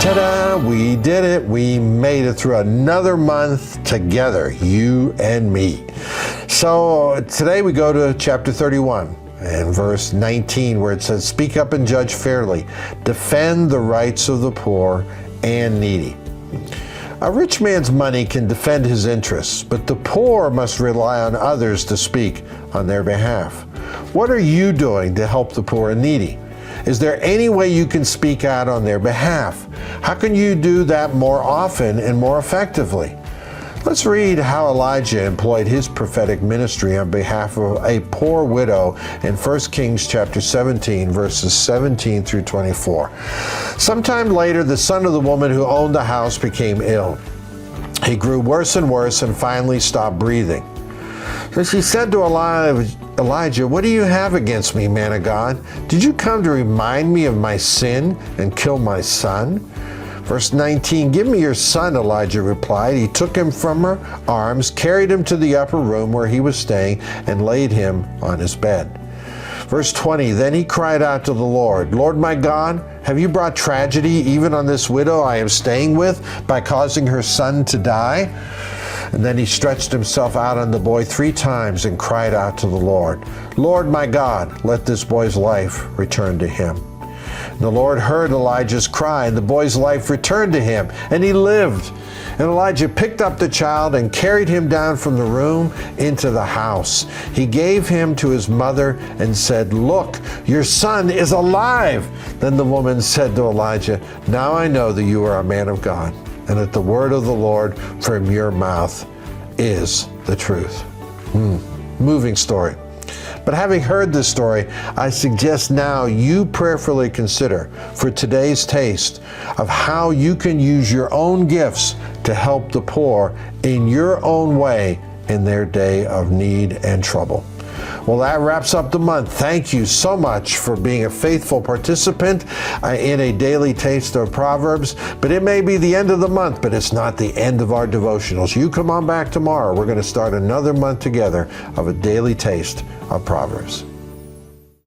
Ta-da! We did it. We made it through another month together, you and me. So today we go to chapter 31 and verse 19, where it says, "Speak up and judge fairly. Defend the rights of the poor and needy." A rich man's money can defend his interests, but the poor must rely on others to speak on their behalf. What are you doing to help the poor and needy? Is there any way you can speak out on their behalf? How can you do that more often and more effectively? Let's read how Elijah employed his prophetic ministry on behalf of a poor widow in 1 Kings chapter 17, verses 17 through 24. Sometime later, the son of the woman who owned the house became ill. He grew worse and worse and finally stopped breathing. So she said to Elijah, "What do you have against me, man of God? Did you come to remind me of my sin and kill my son?" Verse 19, "Give me your son," Elijah replied. He took him from her arms, carried him to the upper room where he was staying, and laid him on his bed. Verse 20, "Then he cried out to the Lord, 'Lord my God, have you brought tragedy even on this widow I am staying with by causing her son to die?' And then he stretched himself out on the boy 3 times and cried out to the Lord, 'Lord my God, let this boy's life return to him.' And the Lord heard Elijah's cry, and the boy's life returned to him, and he lived. And Elijah picked up the child and carried him down from the room into the house. He gave him to his mother and said, 'Look, your son is alive.' Then the woman said to Elijah, 'Now I know that you are a man of God, and that the word of the Lord from your mouth is the truth." Moving story. But having heard this story, I suggest now you prayerfully consider for today's taste of how you can use your own gifts to help the poor in your own way in their day of need and trouble. Well, that wraps up the month. Thank you so much for being a faithful participant in a daily taste of Proverbs. But it may be the end of the month, but it's not the end of our devotionals. You come on back tomorrow. We're going to start another month together of a daily taste of Proverbs.